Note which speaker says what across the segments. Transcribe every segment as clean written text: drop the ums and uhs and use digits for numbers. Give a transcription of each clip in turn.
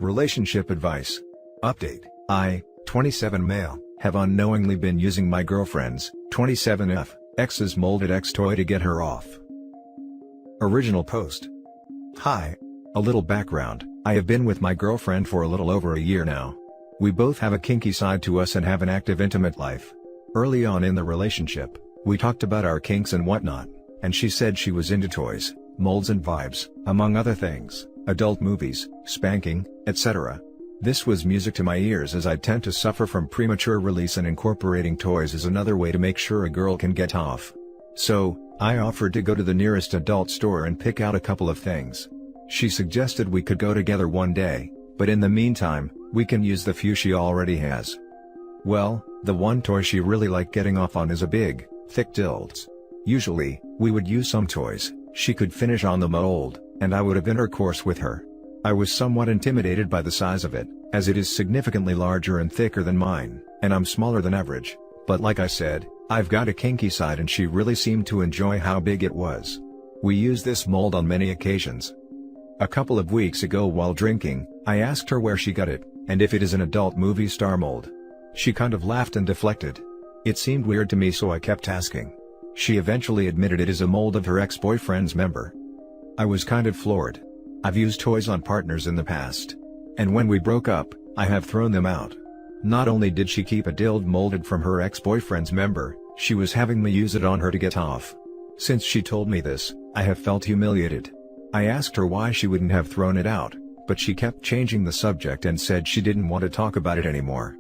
Speaker 1: Relationship advice. Update. I, 27 male, have unknowingly been using my girlfriend's, 27F, ex's molded X toy to get her off. Original post. Hi. A little background, I have been with my girlfriend for a little over a year now. We both have a kinky side to us and have an active intimate life. Early on in the relationship, we talked about our kinks and whatnot, and she said she was into toys, molds and vibes, among other things, adult movies, spanking, etc. This was music to my ears as I tend to suffer from premature release, and incorporating toys is another way to make sure a girl can get off. So, I offered to go to the nearest adult store and pick out a couple of things. She suggested we could go together one day, but in the meantime, we can use the few she already has. Well, the one toy she really liked getting off on is a big, thick dildo. Usually, we would use some toys she could finish on the mold, and I would have intercourse with her. I was somewhat intimidated by the size of it, as it is significantly larger and thicker than mine, and I'm smaller than average, but like I said, I've got a kinky side and she really seemed to enjoy how big it was. We used this mold on many occasions. A couple of weeks ago while drinking, I asked her where she got it, and if it is an adult movie star mold. She kind of laughed and deflected. It seemed weird to me, so I kept asking. She eventually admitted it is a mold of her ex-boyfriend's member. I was kind of floored. I've used toys on partners in the past. And when we broke up, I have thrown them out. Not only did she keep a dildo molded from her ex-boyfriend's member, she was having me use it on her to get off. Since she told me this, I have felt humiliated. I asked her why she wouldn't have thrown it out, but she kept changing the subject and said she didn't want to talk about it anymore.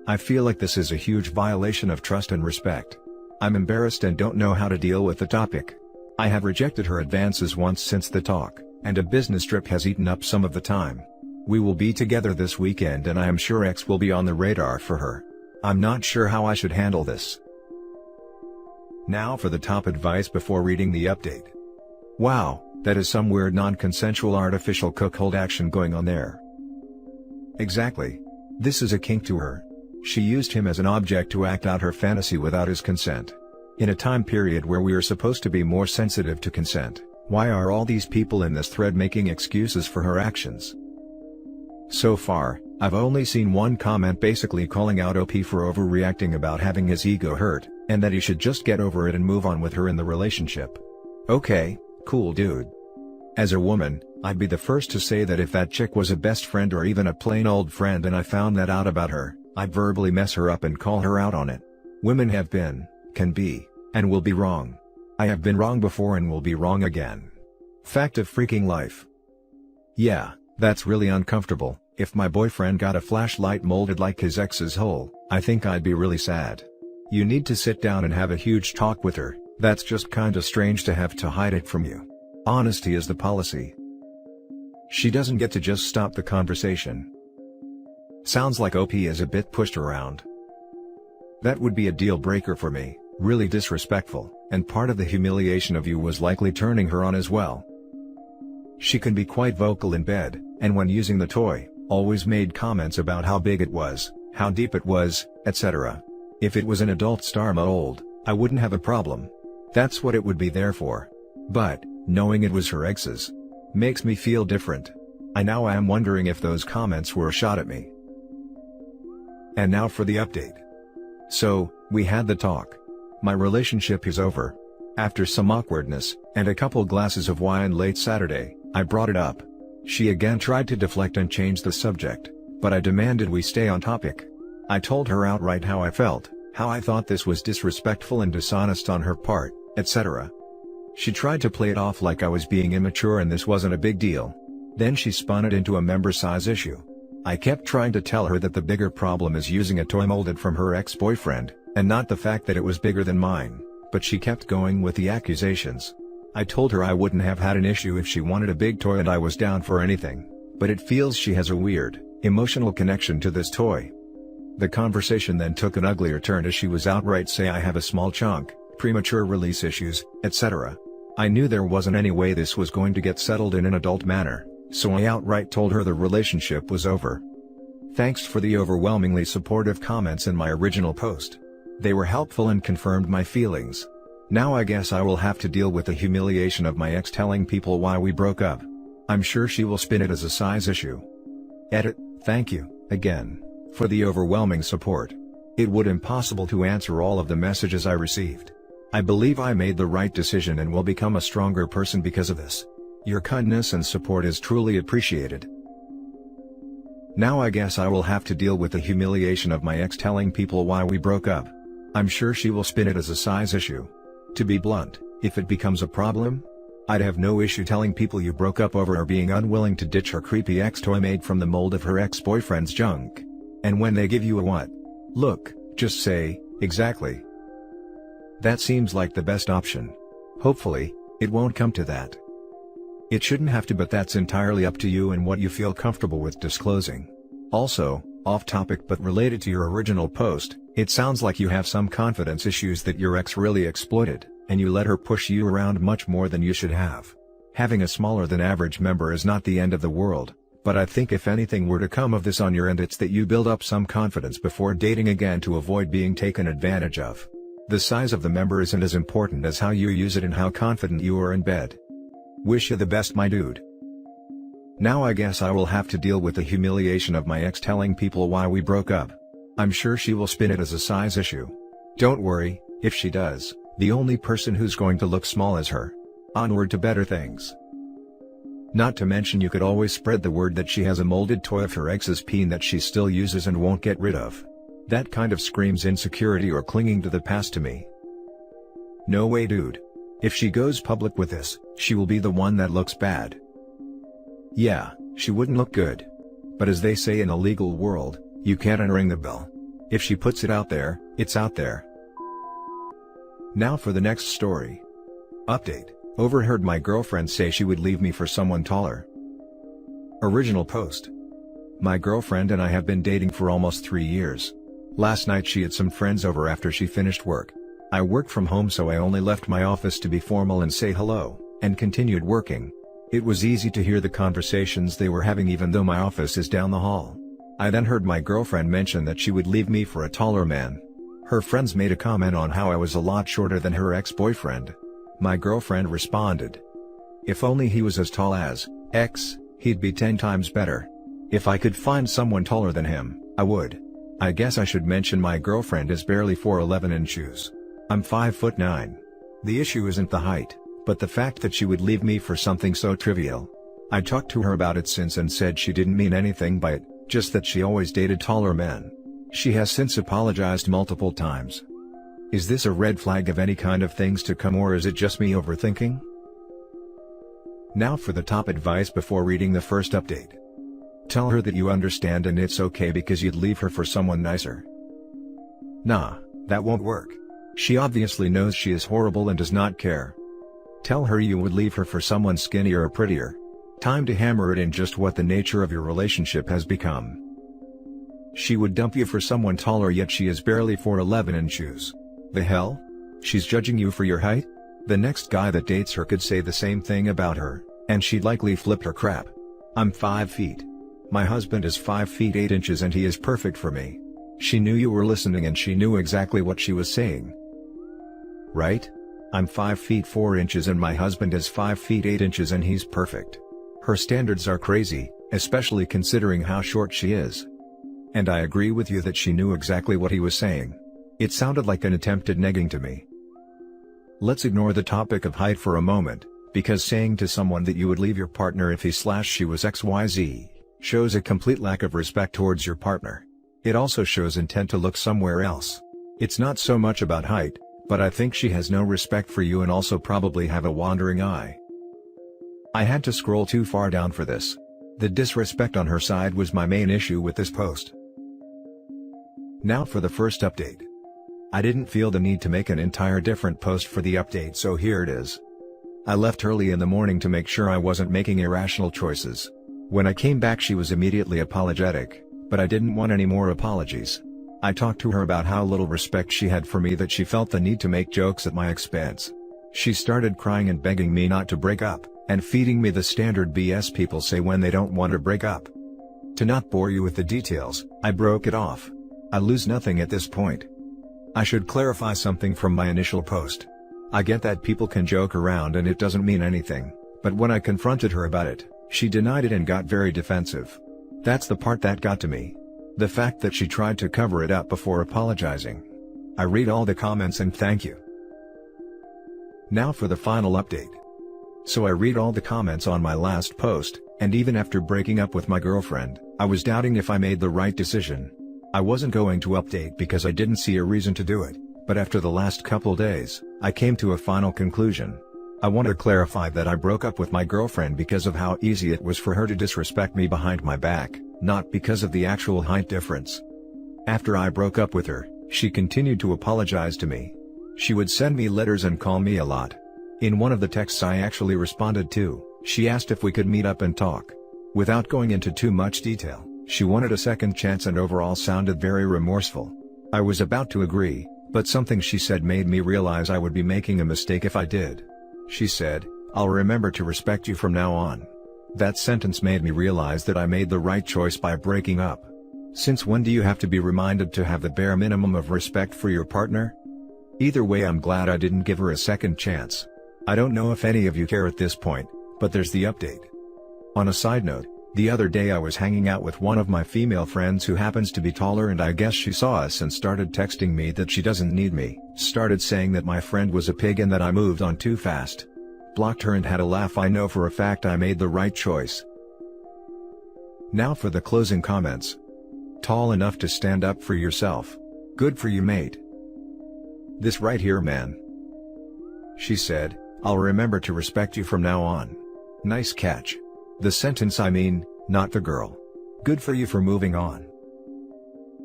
Speaker 1: I feel like this is a huge violation of trust and respect. I'm embarrassed and don't know how to deal with the topic. I have rejected her advances once since the talk, and a business trip has eaten up some of the time. We will be together this weekend and I am sure X will be on the radar for her. I'm not sure how I should handle this. Now for the top advice before reading the update. Wow, that is some weird non-consensual artificial cuckold action going on there. Exactly. This is a kink to her. She used him as an object to act out her fantasy without his consent. In a time period where we are supposed to be more sensitive to consent, why are all these people in this thread making excuses for her actions? So far, I've only seen one comment basically calling out OP for overreacting about having his ego hurt, and that he should just get over it and move on with her in the relationship. Okay, cool dude. As a woman, I'd be the first to say that if that chick was a best friend or even a plain old friend and I found that out about her, I'd verbally mess her up and call her out on it. Women have been, can be, and will be wrong. I have been wrong before and will be wrong again. Fact of freaking life. Yeah, that's really uncomfortable. If my boyfriend got a flashlight molded like his ex's hole, I think I'd be really sad. You need to sit down and have a huge talk with her. That's just kinda strange to have to hide it from you. Honesty is the policy. She doesn't get to just stop the conversation. Sounds like OP is a bit pushed around. That would be a deal breaker for me, really disrespectful, and part of the humiliation of you was likely turning her on as well. She can be quite vocal in bed, and when using the toy, always made comments about how big it was, how deep it was, etc. If it was an adult star mold, I wouldn't have a problem. That's what it would be there for. But, knowing it was her ex's, makes me feel different. I now am wondering if those comments were a shot at me. And now for the update. So, we had the talk. My relationship is over. After some awkwardness, and a couple glasses of wine late Saturday, I brought it up. She again tried to deflect and change the subject, but I demanded we stay on topic. I told her outright how I felt, how I thought this was disrespectful and dishonest on her part, etc. She tried to play it off like I was being immature and this wasn't a big deal. Then she spun it into a member size issue. I kept trying to tell her that the bigger problem is using a toy molded from her ex-boyfriend, and not the fact that it was bigger than mine, but she kept going with the accusations. I told her I wouldn't have had an issue if she wanted a big toy and I was down for anything, but it feels she has a weird, emotional connection to this toy. The conversation then took an uglier turn as she was outright say I have a small chunk, premature release issues, etc. I knew there wasn't any way this was going to get settled in an adult manner, so I outright told her the relationship was over. Thanks for the overwhelmingly supportive comments in my original post. They were helpful and confirmed my feelings. Now I guess I will have to deal with the humiliation of my ex telling people why we broke up. I'm sure she will spin it as a size issue. Edit, thank you, again, for the overwhelming support. It would impossible to answer all of the messages I received. I believe I made the right decision and will become a stronger person because of this. Your kindness and support is truly appreciated. Now I guess I will have to deal with the humiliation of my ex telling people why we broke up. I'm sure she will spin it as a size issue. To be blunt, if it becomes a problem, I'd have no issue telling people you broke up over her being unwilling to ditch her creepy ex-toy made from the mold of her ex-boyfriend's junk. And when they give you a what? Look, just say, exactly. That seems like the best option. Hopefully, it won't come to that. It shouldn't have to, but that's entirely up to you and what you feel comfortable with disclosing. Also, off topic but related to your original post, it sounds like you have some confidence issues that your ex really exploited, and you let her push you around much more than you should have. Having a smaller than average member is not the end of the world, but I think if anything were to come of this on your end, it's that you build up some confidence before dating again to avoid being taken advantage of. The size of the member isn't as important as how you use it and how confident you are in bed. Wish you the best, my dude. Now I guess I will have to deal with the humiliation of my ex telling people why we broke up. I'm sure she will spin it as a size issue. Don't worry, if she does, the only person who's going to look small is her. Onward to better things. Not to mention you could always spread the word that she has a molded toy of her ex's peen that she still uses and won't get rid of. That kind of screams insecurity or clinging to the past to me. No way, dude. If she goes public with this, she will be the one that looks bad. Yeah, she wouldn't look good. But as they say in a legal world, you can't unring the bell. If she puts it out there, it's out there. Now for the next story. Update: overheard my girlfriend say she would leave me for someone taller. Original post. My girlfriend and I have been dating for almost 3 years. Last night she had some friends over after she finished work. I work from home, so I only left my office to be formal and say hello, and continued working. It was easy to hear the conversations they were having even though my office is down the hall. I then heard my girlfriend mention that she would leave me for a taller man. Her friends made a comment on how I was a lot shorter than her ex-boyfriend. My girlfriend responded, "If only he was as tall as X, he'd be 10 times better. If I could find someone taller than him, I would." I guess I should mention my girlfriend is barely 4'11" in shoes. I'm 5'9". The issue isn't the height, but the fact that she would leave me for something so trivial. I talked to her about it since and said she didn't mean anything by it, just that she always dated taller men. She has since apologized multiple times. Is this a red flag of any kind of things to come, or is it just me overthinking? Now for the top advice before reading the first update. Tell her that you understand and it's okay because you'd leave her for someone nicer. Nah, that won't work. She obviously knows she is horrible and does not care. Tell her you would leave her for someone skinnier or prettier. Time to hammer it in just what the nature of your relationship has become. She would dump you for someone taller, yet she is barely 4'11" in shoes. The hell? She's judging you for your height? The next guy that dates her could say the same thing about her, and she'd likely flip her crap. I'm 5 feet. My husband is 5 feet 8 inches and he is perfect for me. She knew you were listening and she knew exactly what she was saying. Right? I'm 5 feet 4 inches and my husband is 5 feet 8 inches and he's perfect. Her standards are crazy, especially considering how short she is. And I agree with you that she knew exactly what he was saying. It sounded like an attempt at negging to me. Let's ignore the topic of height for a moment, because saying to someone that you would leave your partner if he/she was XYZ, shows a complete lack of respect towards your partner. It also shows intent to look somewhere else. It's not so much about height, but I think she has no respect for you and also probably have a wandering eye. I had to scroll too far down for this. The disrespect on her side was my main issue with this post. Now for the first update. I didn't feel the need to make an entire different post for the update, so here it is. I left early in the morning to make sure I wasn't making irrational choices. When I came back she was immediately apologetic, but I didn't want any more apologies. I talked to her about how little respect she had for me that she felt the need to make jokes at my expense. She started crying and begging me not to break up, and feeding me the standard BS people say when they don't want to break up. To not bore you with the details, I broke it off. I lose nothing at this point. I should clarify something from my initial post. I get that people can joke around and it doesn't mean anything, but when I confronted her about it, she denied it and got very defensive. That's the part that got to me. The fact that she tried to cover it up before apologizing. I read all the comments and thank you. Now for the final update. So I read all the comments on my last post, and even after breaking up with my girlfriend, I was doubting if I made the right decision. I wasn't going to update because I didn't see a reason to do it, but after the last couple days, I came to a final conclusion. I want to clarify that I broke up with my girlfriend because of how easy it was for her to disrespect me behind my back, not because of the actual height difference. After I broke up with her, she continued to apologize to me. She would send me letters and call me a lot. In one of the texts I actually responded to, she asked if we could meet up and talk. Without going into too much detail, she wanted a second chance and overall sounded very remorseful. I was about to agree, but something she said made me realize I would be making a mistake if I did. She said, "I'll remember to respect you from now on." That sentence made me realize that I made the right choice by breaking up. Since when do you have to be reminded to have the bare minimum of respect for your partner? Either way, I'm glad I didn't give her a second chance. I don't know if any of you care at this point, but there's the update. On a side note, the other day I was hanging out with one of my female friends who happens to be taller, and I guess she saw us and started texting me that she doesn't need me, started saying that my friend was a pig and that I moved on too fast. Blocked her and had a laugh. I know for a fact I made the right choice. Now for the closing comments. Tall enough to stand up for yourself. Good for you, mate. This right here, man. She said, "I'll remember to respect you from now on." Nice catch. The sentence I mean, not the girl. Good for you for moving on.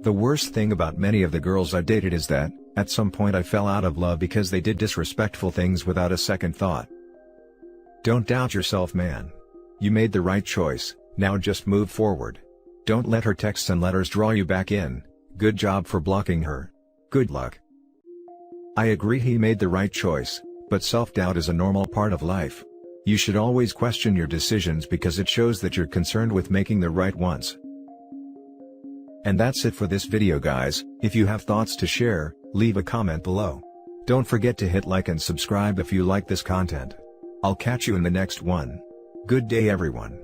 Speaker 1: The worst thing about many of the girls I dated is that, at some point I fell out of love because they did disrespectful things without a second thought. Don't doubt yourself, man. You made the right choice, now just move forward. Don't let her texts and letters draw you back in. Good job for blocking her. Good luck. I agree he made the right choice, but self-doubt is a normal part of life. You should always question your decisions because it shows that you're concerned with making the right ones. And that's it for this video, guys. If you have thoughts to share, leave a comment below. Don't forget to hit like and subscribe if you like this content. I'll catch you in the next one. Good day, everyone.